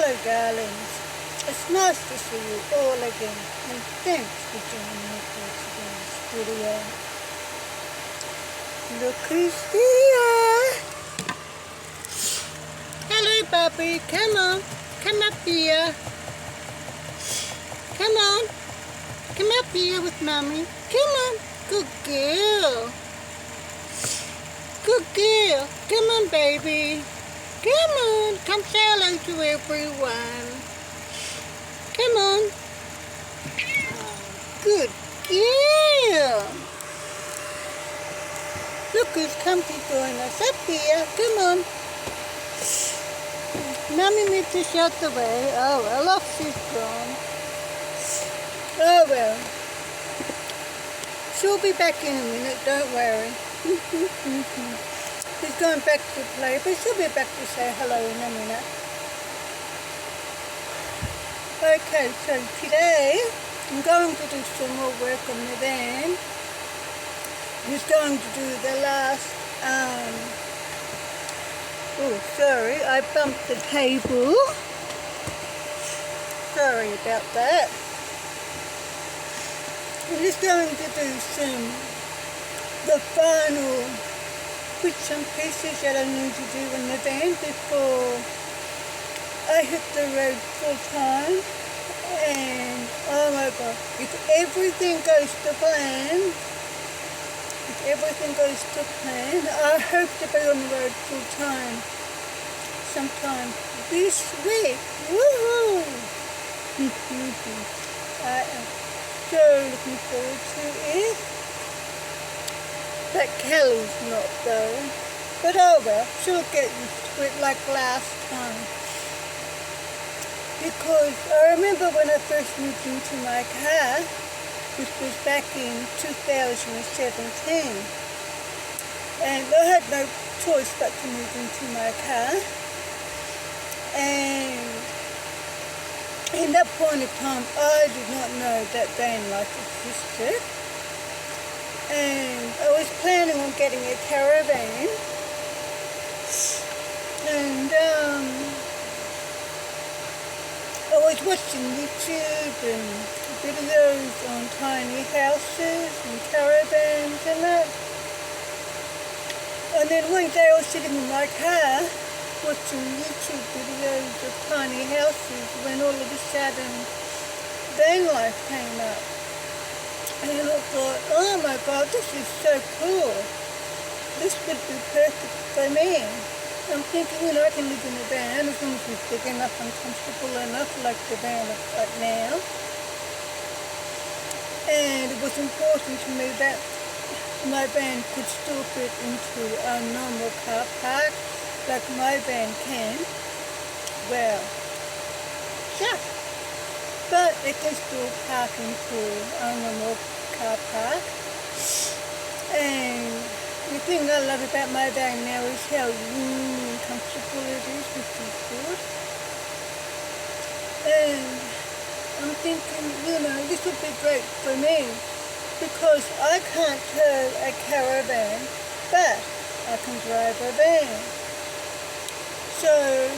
Hello darlings, it's nice to see you all again and thanks for joining me for today's video. Look who's here! Hello Bobby, come on, come up here. Come on, come up here with Mommy. Come on, good girl. Good girl, come on baby. Come on, come say hello to everyone. Come on. Good girl. Look who's come to join us up here. Come on. Mommy needs to shut the way. Oh well, off she's gone. Oh well. She'll be back in a minute, don't worry. She's going back to play, but she'll be back to say hello in a minute. Okay, so today I'm going to do some more work on the van. Just going to do the last, oh sorry, I bumped the table. Sorry about that. I'm just going to do the final bits and pieces that I need to do in the van before I hit the road full time. And oh my god, if everything goes to plan, I hope to be on the road full time sometime this week. Woohoo! I am so looking forward to it. But Kelly's not though. But oh well, she'll get used to it like last time. Because I remember when I first moved into my car, which was back in 2017. And I had no choice but to move into my car. And in that point of time, I did not know that van life existed. And I was planning on getting a caravan, and I was watching YouTube and videos on tiny houses and caravans and that. And then one day I was sitting in my car watching YouTube videos of tiny houses when all of a sudden van life came up. And I thought, oh my god, this is so cool. This would be perfect for me. I'm thinking, you know, I can live in a van as long as it's big enough and comfortable enough like the van I've got now. And it was important to me that my van could still fit into a normal car park like my van can. Well, yeah. But it can still park into a normal car park. And the thing I love about my van now is how warm and comfortable it is, which is good. And I'm thinking, you know, this would be great for me because I can't tow a caravan, but I can drive a van. So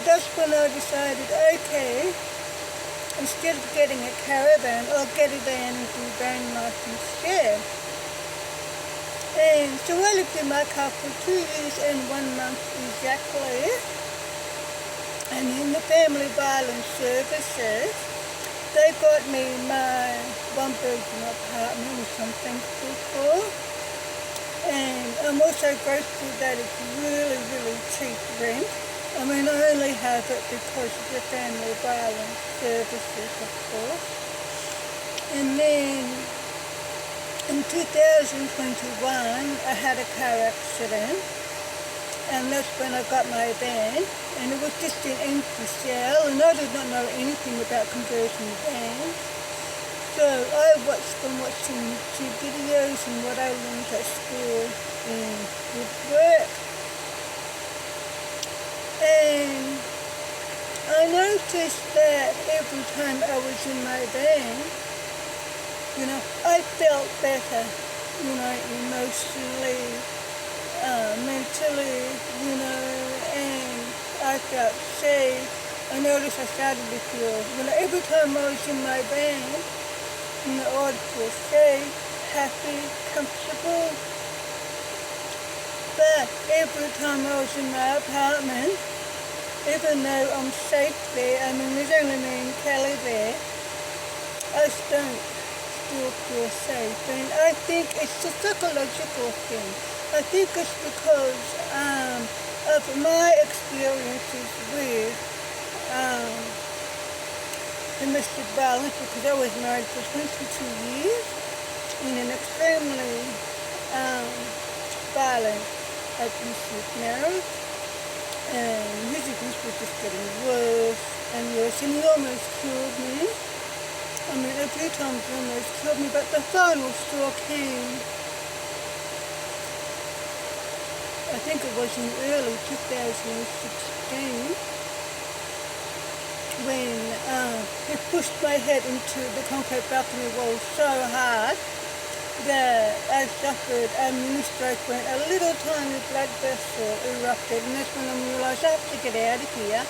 that's when I decided, okay, instead of getting a caravan, I'll get a van and do van life instead. And so I lived in my car for 2 years and 1 month exactly. And in the Family Violence Services, they got me my one-bedroom apartment, which I'm thankful for. And I'm also grateful that it's really, really cheap rent. I mean, I only have it because of the Family Violence Services, of course. And then in 2021, I had a car accident, and that's when I got my van, and it was just an empty shell, and I did not know anything about converting vans. So I watched from watching YouTube videos and what I learned at school and with work. And I noticed that every time I was in my van, you know, I felt better, you know, emotionally, mentally, you know, and I felt safe. I noticed I started to feel, every time I was in my van, I'd feel safe, happy, comfortable. But every time I was in my apartment, even though I'm safe there, there's only me and Kelly there, I don't still feel safe. And I think it's a psychological thing. I think it's because of my experiences with domestic violence, because I was married for 22 years in an extremely violent, abusive marriage. And his abuse was just getting worse and worse, and he almost killed me. A few times he almost killed me, but the final straw came, I think it was in early 2016, when he pushed my head into the concrete balcony wall so hard that I suffered a mini stroke when a little tiny blood vessel erupted, and that's when I realised I have to get out of here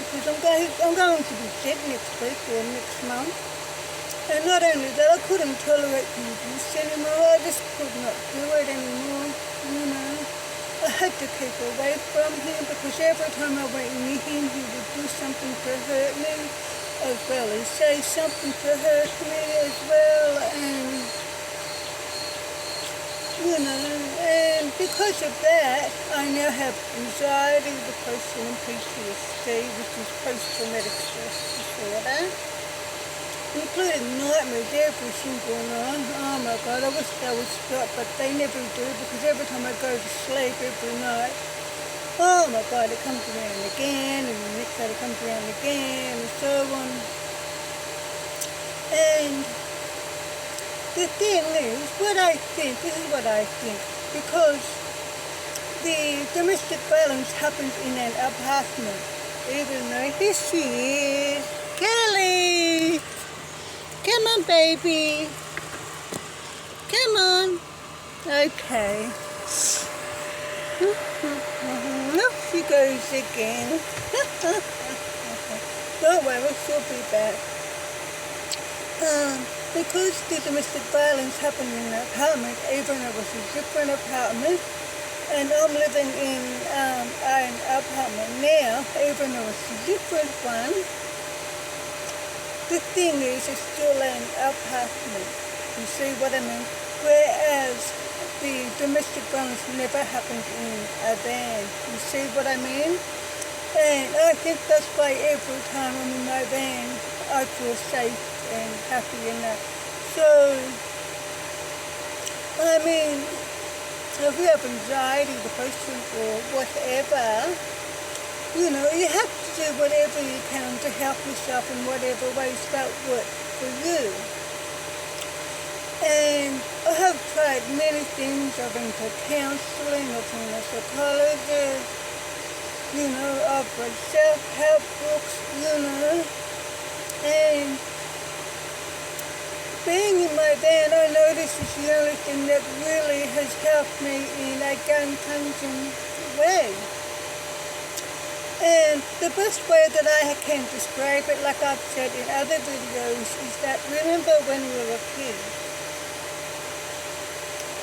because I'm going to be dead next week or next month. And not only that, I couldn't tolerate the abuse anymore. I just could not do it anymore, I had to keep away from him because every time I went near him, he would do something to hurt me as well as say something to hurt me as well. And because of that, I now have anxiety, depression, and PTSD, which is post-traumatic stress disorder, including nightmares every single night. Oh my God, I wish they would stop, but they never do, because every time I go to sleep every night, oh my God, it comes around again, and the next day it comes around again, and so on. And the thing is, this is what I think, because the domestic violence happens in an apartment, even though, here she is, Kelly! Come on, baby. Come on. Okay. Off she goes again. Don't worry, she'll be back. Because the domestic violence happened in an apartment, even though it was a different apartment, and I'm living in an apartment now, even though it's a different one, the thing is, it's still an apartment. You see what I mean? Whereas the domestic violence never happened in a van. You see what I mean? And I think that's why every time I'm in my van, I feel safe and happy in that. So, if you have anxiety, depression, or whatever, you have to do whatever you can to help yourself in whatever ways that work for you. And I have tried many things. I've been to counselling, I've seen a psychologist, I've read self-help books, and being in my van, I notice is the only thing that really has helped me in a game-changing way. And the best way that I can describe it, like I've said in other videos, is that remember when we were kids,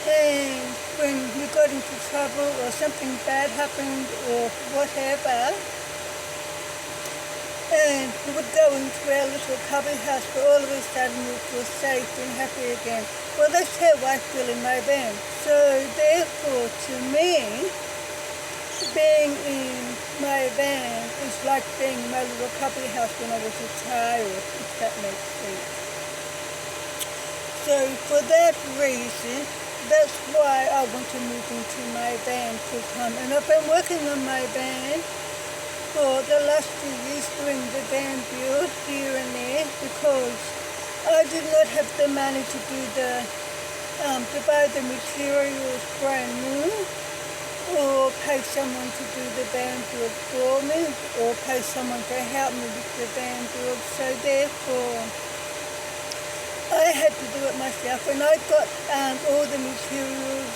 and when we got into trouble or something bad happened or whatever, and we would go into our little cubby house, but all of a sudden we feel safe and happy again. Well, that's how I feel in my van. So therefore, to me, being in my van is like being in my little cubby house when I was a child, if that makes sense. So for that reason, that's why I want to move into my van full time. And I've been working on my van for the last 2 years, doing the van build here and there, because I did not have the money to do to buy the materials brand new, or pay someone to do the van build for me, or pay someone to help me with the van build. So therefore, I had to do it myself, and I got all the materials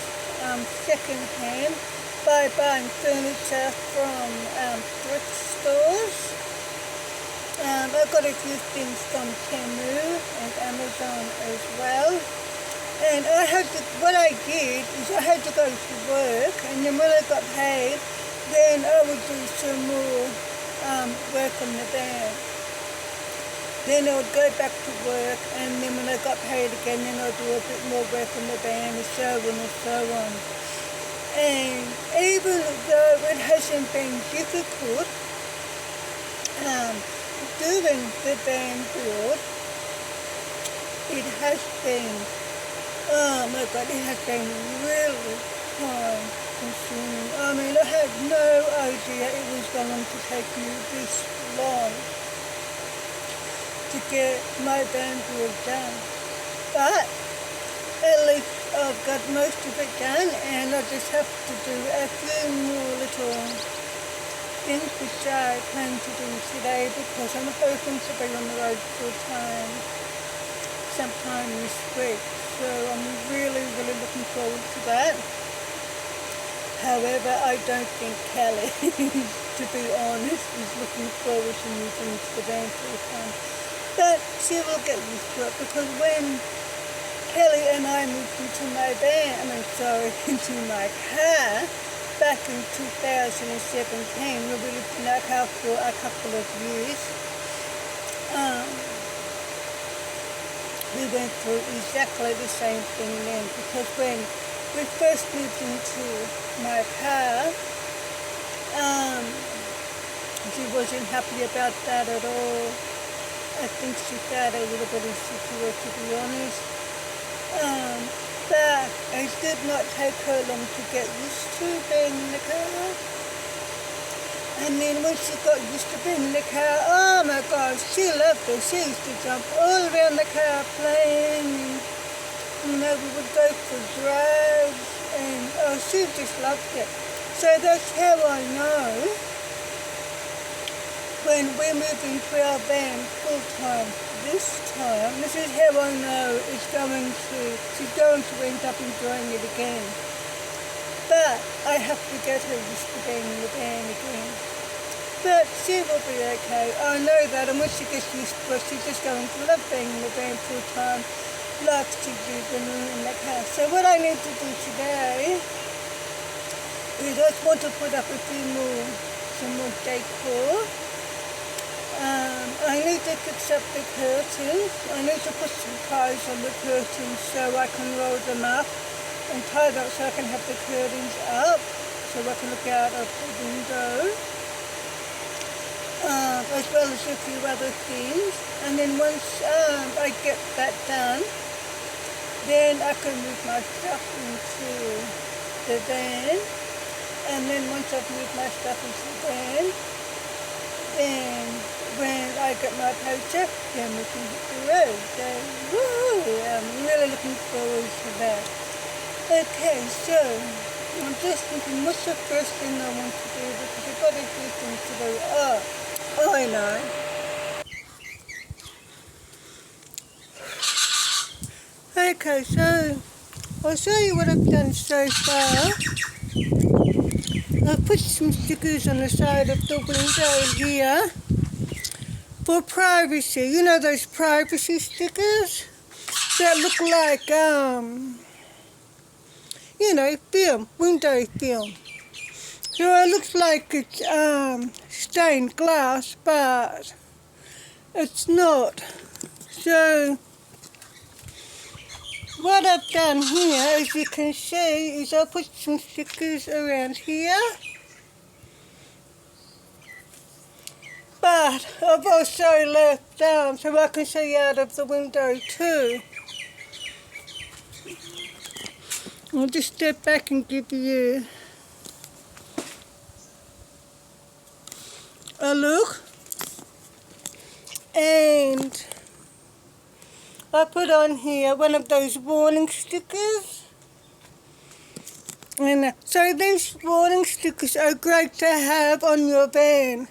second hand by buying furniture from thrift stores. I got a few things from Temu and Amazon as well. And what I did is I had to go to work, and then when I got paid, then I would do some more work on the van. Then I would go back to work, and then when I got paid again, then I'd do a bit more work on the van, and so on and so on. And even though it hasn't been difficult doing the van build, it has been, oh my God, it has been really time consuming. I mean, I had no idea it was going to take me this long to get my van build done. But at least I've got most of it done, and I just have to do a few more little things which I plan to do today, because I'm hoping to be on the road full time sometime this week. So I'm really looking forward to that. However, I don't think Kelly, to be honest, is looking forward to moving to the van full time. But she will get used to it, because when Kelly and I moved into my into my car back in 2017, we lived in our car for a couple of years. We went through exactly the same thing then, because when we first moved into my car, she wasn't happy about that at all. I think she felt a little bit insecure, to be honest. But it did not take her long to get used to being in the car. And then when she got used to being in the car, oh my gosh, she loved it. She used to jump all around the car playing. We would go for drives, and she just loved it. So that's how I know when we're moving to our van full time this time. This is how I know she's going to end up enjoying it again. But I have to get her used to being in the van again. But she will be okay. I know that, and when she gets used to it, she's just going to love being in the van full time, like she did when we were in the car. So what I need to do today is I just want to put up some more decor. I need to fix up the curtains. I need to put some ties on the curtains so I can roll them up and tie them so I can have the curtains up so I can look out of the window, as well as a few other things. And then once I get that done, then I can move my stuff into the van. And then once I've moved my stuff into the van, then when I get my paycheck, then we can hit the road. So, woo! I'm really looking forward to that. Okay, so I'm just thinking, what's the first thing I want to do? Because I've got a few things to do. Oh, I know. Okay, so I'll show you what I've done so far. I've put some stickers on the side of the window here for privacy. You know those privacy stickers that look like, film, window film. So it looks like it's stained glass, but it's not. So what I've done here, as you can see, is I put some stickers around here. But I've also left so I can see out of the window too. I'll just step back and give you a look. And I put on here one of those warning stickers. And so these warning stickers are great to have on your van,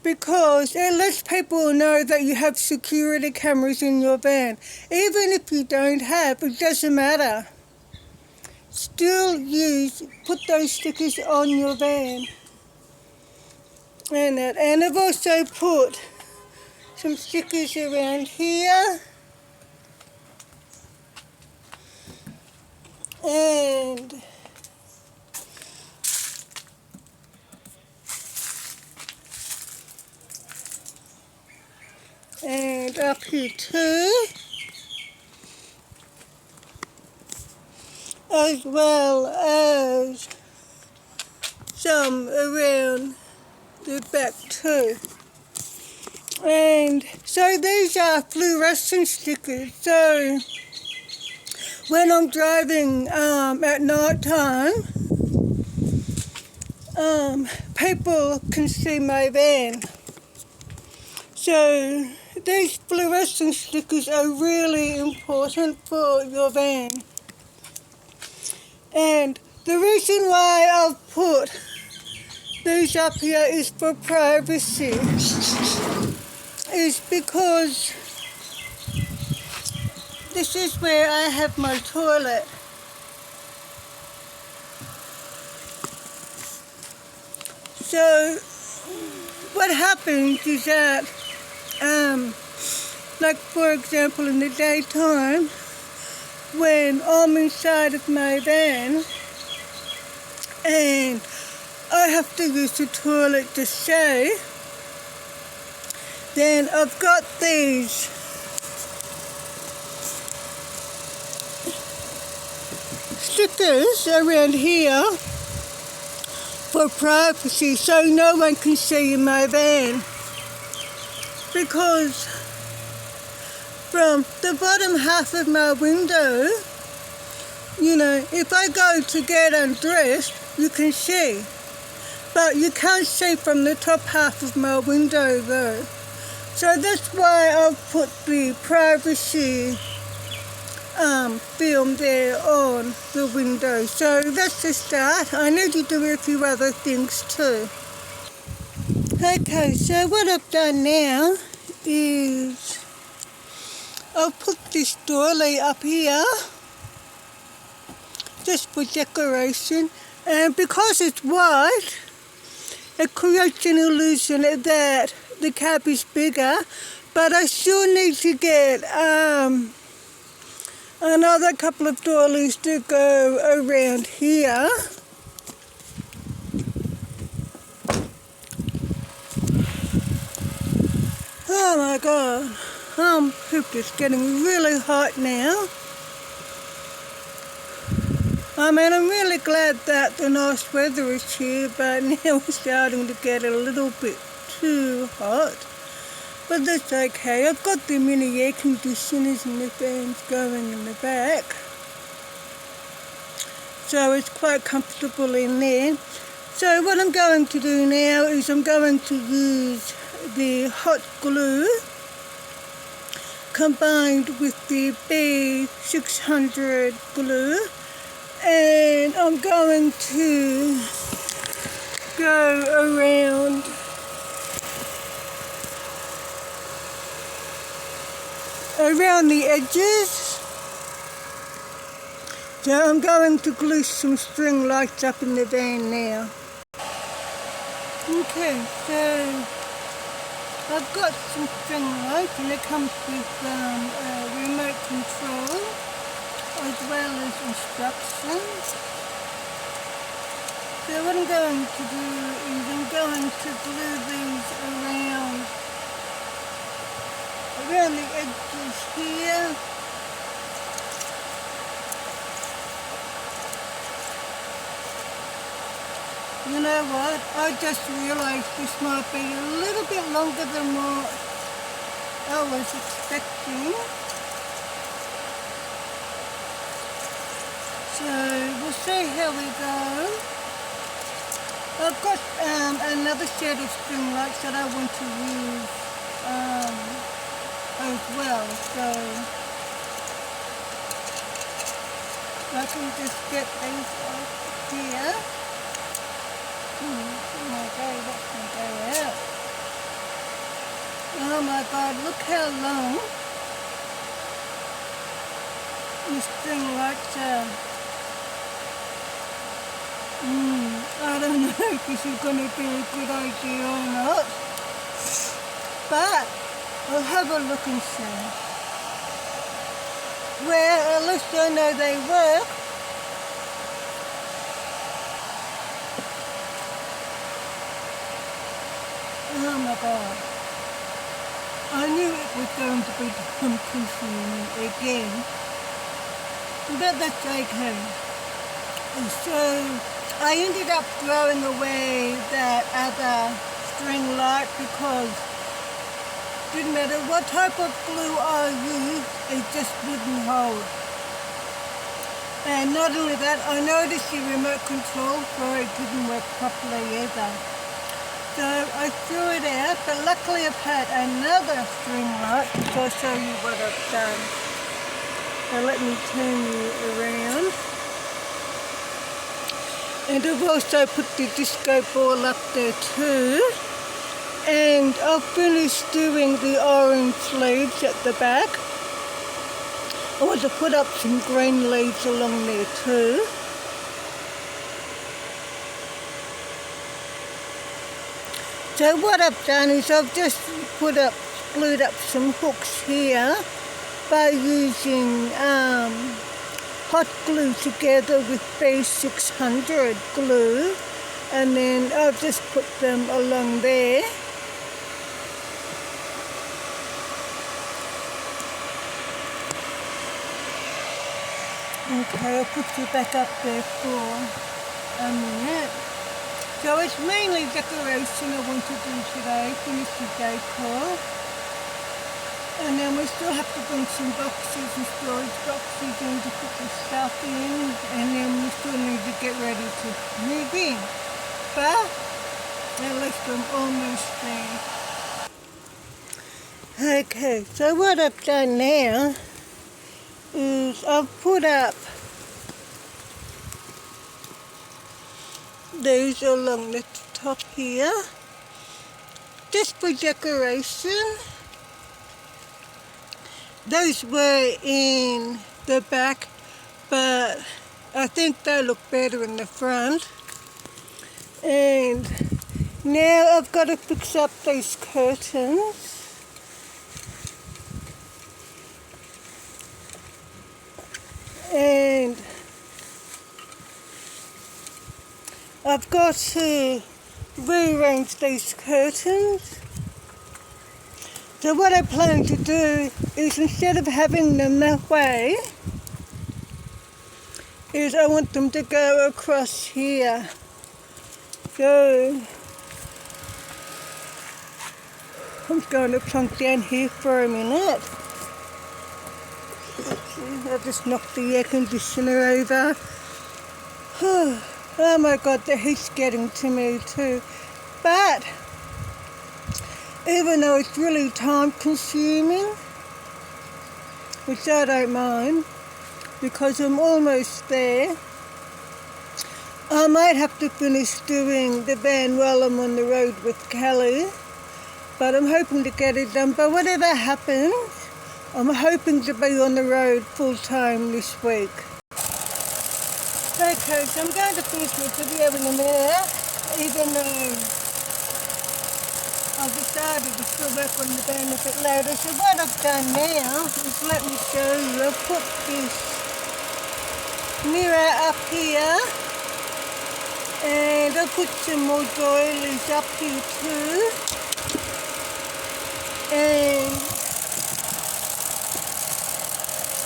because it lets people know that you have security cameras in your van. Even if you don't have, it doesn't matter. Still put those stickers on your van. And I've also put some stickers around here. And up here too, as well as some around the back too. And so these are fluorescent stickers, so when I'm driving at night time, people can see my van. So these fluorescent stickers are really important for your van. And the reason why I've put these up here is for privacy. Is because this is where I have my toilet. So what happens is that, like for example in the daytime, when I'm inside of my van and I have to use the toilet to shave, then I've got these stickers around here for privacy, so no one can see in my van. Because from the bottom half of my window, you know, if I go to get undressed, you can see. But you can't see from the top half of my window though. So that's why I've put the privacy film there on the window. So that's the start. I need to do a few other things too. Okay, so what I've done now is I've put this doily up here just for decoration, and because it's white, it creates an illusion that the cab is bigger, but I still need to get another couple of doilies to go around here. Oh my god, it's getting really hot now. I mean, I'm really glad that the nice weather is here, but now it's starting to get a little bit too hot. But that's okay. I've got the mini air conditioners and the fans going in the back, so it's quite comfortable in there. So what I'm going to do now is I'm going to use the hot glue combined with the B600 glue, and I'm going to go around the edges. So I'm going to glue some string lights up in the van now. Okay, so I've got some string lights, and it comes with a remote control as well as instructions. So what I'm going to do is I'm going to glue these around the edges here. You know what, I just realised this might be a little bit longer than what I was expecting. So we'll see how we go. I've got another set of string lights that I want to use as well, so I can just get these off here. Oh my god, that's going to go out. Oh my god, look how long the string lights are. I don't know if this is going to be a good idea or not, but I have a look and see. Well, at least I know they work. Oh my God. I knew it was going to be time consuming again. But that's okay. And so I ended up throwing away that other string light because it didn't matter what type of glue I used, it just wouldn't hold. And not only that, I noticed the remote control for it didn't work properly either. So I threw it out, but luckily I've had another string light, so I'll show you what I've done. So let me turn you around. And I've also put the disco ball up there too. And I've finished doing the orange leaves at the back. I want to put up some green leaves along there too. So what I've done is I've just glued up some hooks here by using hot glue together with B600 glue, and then I've just put them along there. Okay, I'll put you back up there for a minute. So it's mainly decoration I want to do today, finish the decor. And then we still have to bring some boxes and storage boxes in to put the stuff in. And then we still need to get ready to move in. But at least I'm almost there. Okay, so what I've done now is I've put up these along the top here, just for decoration. Those were in the back, but I think they look better in the front. And now I've got to fix up these curtains. And I've got to rearrange these curtains. So what I plan to do is, instead of having them that way, is I want them to go across here. So I'm going to plonk down here for a minute. I'll just knock the air conditioner over. Oh my God, the heat's getting to me too. But even though it's really time consuming, which I don't mind because I'm almost there, I might have to finish doing the van while I'm on the road with Kelly, but I'm hoping to get it done. But whatever happens, I'm hoping to be on the road full time this week. Okay, so I'm going to finish my video in a minute, even though I've decided to still work on the van a bit later. So what I've done now is, let me show you, I've put this mirror up here, and I'll put some more doilies up here too.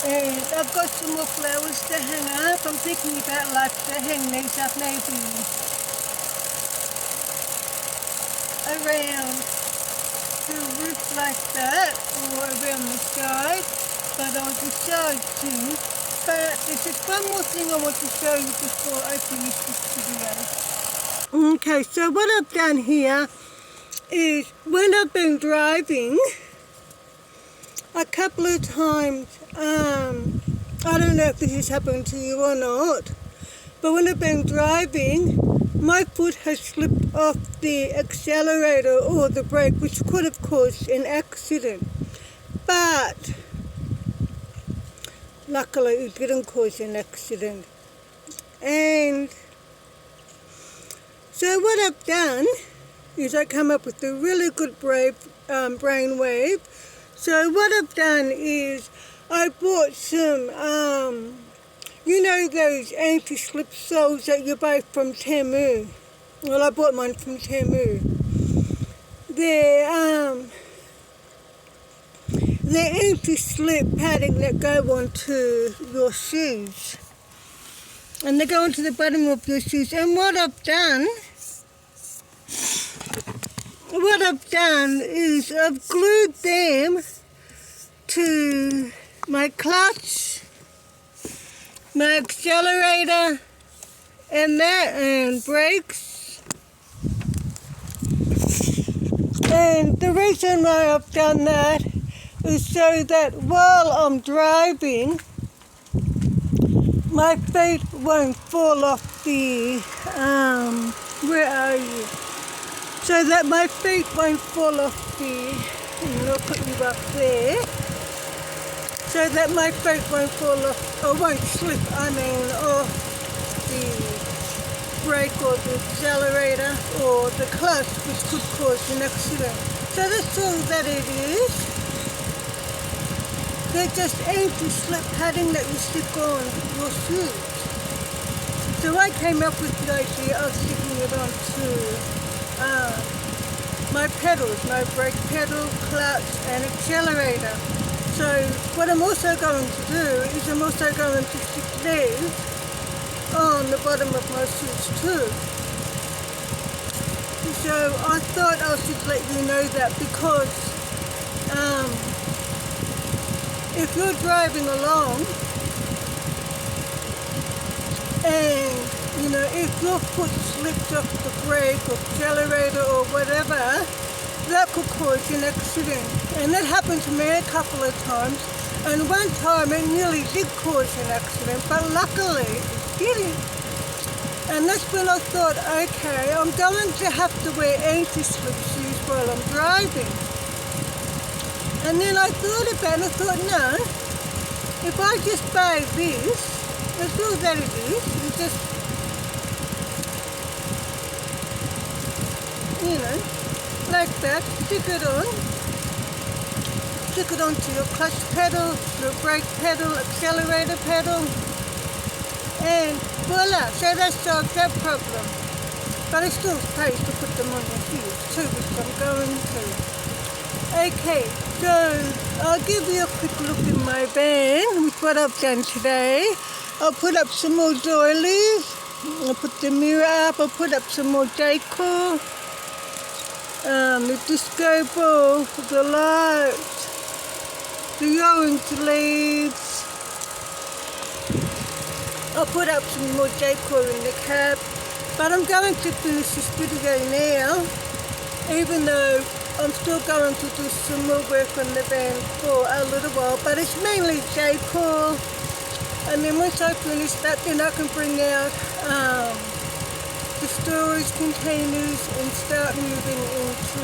And I've got some more flowers to hang up. I'm thinking about like to hang these up maybe around the roof like that, or around the side, but I'll decide soon. But there's just one more thing I want to show you before I finish this video. Okay, so what I've done here is, when I've been driving, a couple of times, I don't know if this has happened to you or not, but when I've been driving, my foot has slipped off the accelerator or the brake, which could have caused an accident. But luckily it didn't cause an accident. And so what I've done is I come up with a really good brainwave So what I've done is I bought some, you know those anti-slip soles that you buy from Temu? Well, I bought mine from Temu. They're anti-slip padding that go onto your shoes. And they go onto the bottom of your shoes. And what I've done is I've glued them to my clutch, my accelerator, and brakes. And the reason why I've done that is so that while I'm driving, my feet won't fall off the, where are you? So that my feet won't fall off the, and I'll put you up there, so that my feet won't fall off, or won't slip, off the brake or the accelerator or the clutch, which could cause an accident. So that's all that it is. They're just anti-slip padding that you stick on your shoes. So I came up with the idea of sticking it onto my pedals, my brake pedal, clutch and accelerator. So what I'm also going to do is I'm also going to stick these on the bottom of my shoes too. So I thought I should let you know that, because if you're driving along and if your foot slips off the brake or accelerator or whatever, that could cause an accident. And that happened to me a couple of times, and one time it nearly did cause an accident, but luckily it didn't. And that's when I thought, okay, I'm going to have to wear anti-slip shoes while I'm driving. And then I thought about it, I thought, no, if I just buy this, that's all that it is. You just, like that, stick it onto your clutch pedal, your brake pedal, accelerator pedal, and voila, so that solves that problem. But it still pays to put them on your shoes too, which I'm going to. Okay, so I'll give you a quick look in my van with what I've done today. I'll put up some more doilies, I'll put the mirror up, I'll put up some more decor, the disco ball, the lights, the orange leaves. I'll put up some more decor in the cab, but I'm going to finish this video now, even though I'm still going to do some more work on the van for a little while, but it's mainly decor. And then once I finish that, then I can bring out the storage containers and start moving into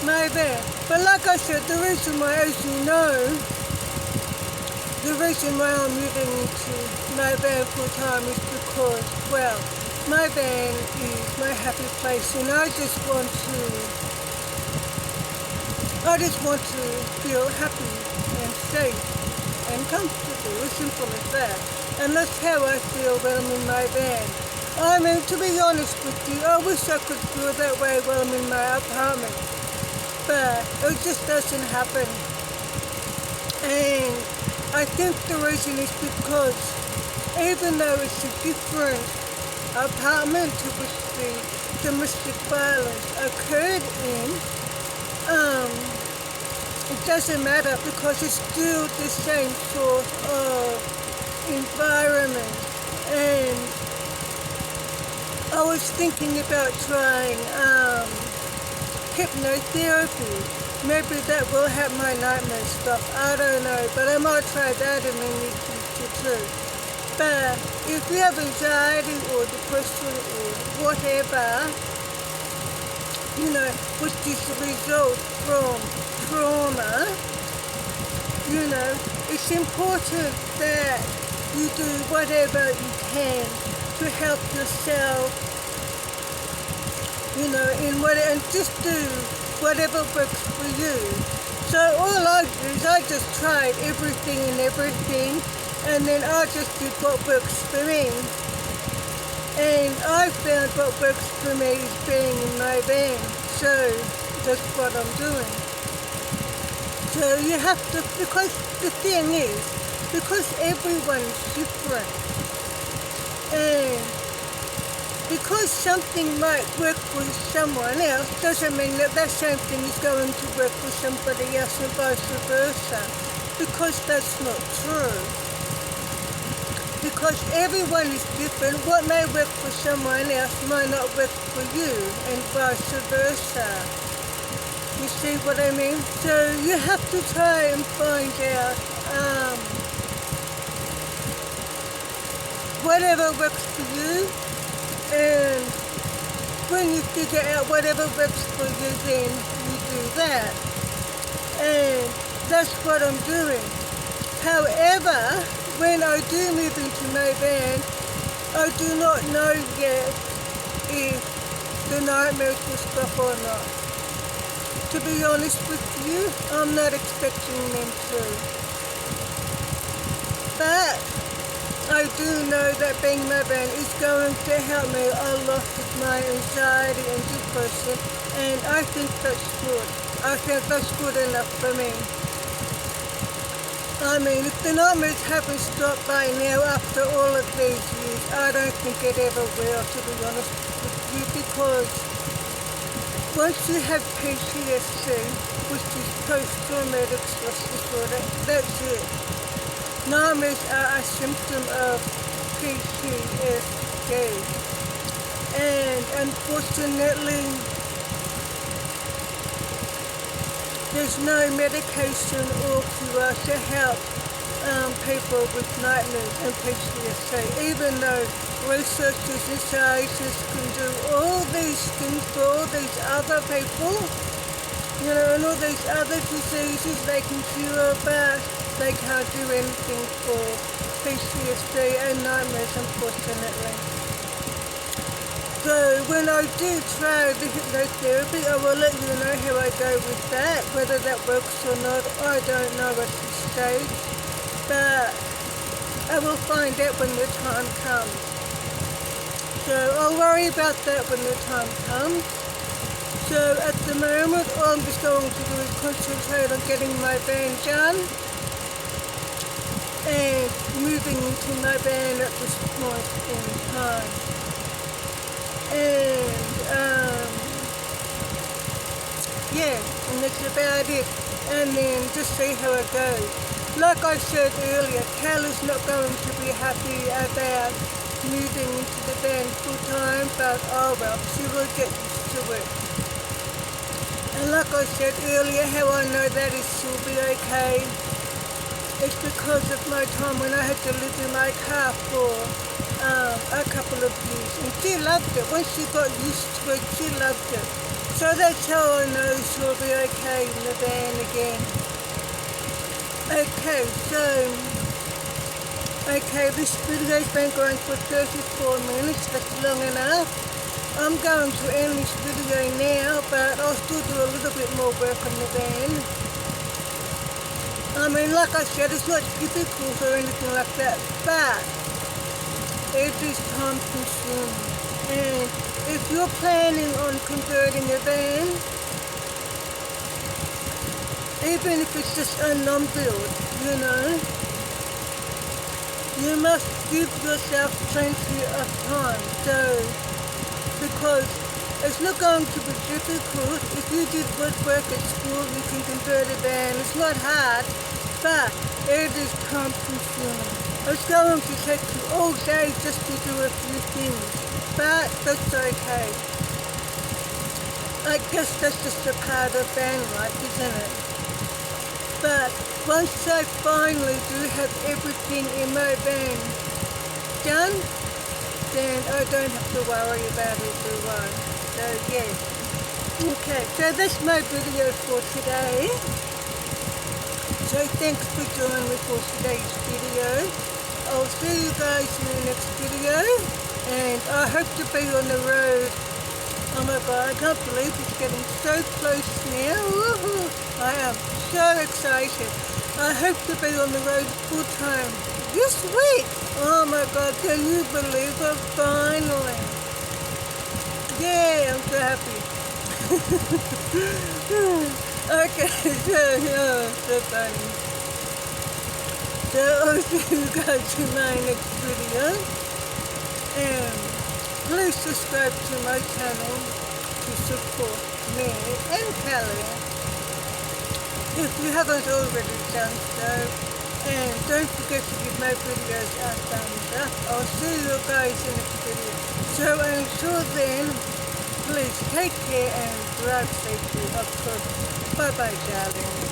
my van. But like I said, the reason why, as you know, the reason why I'm moving into my van full time is because, well, my van is my happy place, and I just want to feel happy and safe and comfortable, as simple as that. And that's how I feel when I'm in my van. I mean, to be honest with you, I wish I could feel that way while I'm in my apartment, but it just doesn't happen. And I think the reason is because even though it's a different apartment to which the domestic violence occurred in, it doesn't matter, because it's still the same sort of environment. And I was thinking about trying hypnotherapy. Maybe that will help my nightmare stuff. I don't know, but I might try that in the near future too. But if you have anxiety or depression or whatever, which is the result from trauma, it's important that you do whatever you can to help yourself, and just do whatever works for you. So all I do is I just tried everything, and then I just did what works for me. And I found what works for me is being in my van. So that's what I'm doing. So you have to, because the thing is, because everyone's different, and because something might work for someone else doesn't mean that that same thing is going to work for somebody else and vice versa, because that's not true. Because everyone is different. What may work for someone else might not work for you, and vice versa. You see what I mean? So you have to try and find out whatever works for you, and when you figure out whatever works for you, then you do that. And that's what I'm doing. However, when I do move into my van, I do not know yet if the nightmares will stop or not. To be honest with you, I'm not expecting them to. But I do know that being in my van is going to help me a lot with my anxiety and depression, and I think that's good. I think that's good enough for me. I mean, if the nightmares haven't stopped by now after all of these years, I don't think it ever will, to be honest with you, because once you have PTSD, which is post-traumatic stress disorder, that's it. Nightmares are a symptom of PTSD, and unfortunately there's no medication or cure to help people with nightmares and PTSD, even though researchers and scientists can do all these things for all these other people, you know, and all these other diseases they can cure, but they can't do anything for PTSD and nightmares, unfortunately. So when I do try the hypnotherapy, I will let you know how I go with that. Whether that works or not, I don't know at this stage. But I will find out when the time comes. So I'll worry about that when the time comes. So at the moment, all I'm just going to do is concentrate on getting my van done and moving into my van at this point in time. And yeah, and that's about it. And then just see how it goes. Like I said earlier, Cal is not going to be happy about moving into the van full time, but oh well, she will get used to it. And like I said earlier, how I know that is she'll be okay. It's because of my time when I had to live in my car for a couple of years, and she loved it. Once she got used to it, she loved it. So that's how I know she'll be okay in the van again. Okay, this video's been going for 34 minutes, that's long enough. I'm going to end this video now, but I'll still do a little bit more work on the van. I mean, like I said, it's not difficult or anything like that, but it is time consuming. And if you're planning on converting a van, even if it's just a non-build, you know, you must give yourself plenty of time. So, because it's not going to be difficult. If you did work at school, you can convert a van. It's not hard, but it is time consuming. It's going to take you all day just to do a few things, but that's okay. I guess that's just a part of van life, isn't it? But once I finally do have everything in my van done, then I don't have to worry about it, do I? So yeah. Okay, so that's my video for today. So thanks for joining me for today's video. I'll see you guys in the next video, and I hope to be on the road Oh my God, I can't believe it's getting so close now. Woohoo! I am so excited. I hope to be on the road full time this week. Oh my God, can you believe it? Finally. Yay, I'm so happy. Okay, so funny. So I'll see you guys in my next video. And please subscribe to my channel to support me and Kelly if you haven't already done so. And don't forget to give my videos a thumbs up. I'll see you guys in the next video. So until then, please take care and drive safely, of course. Bye bye, darling.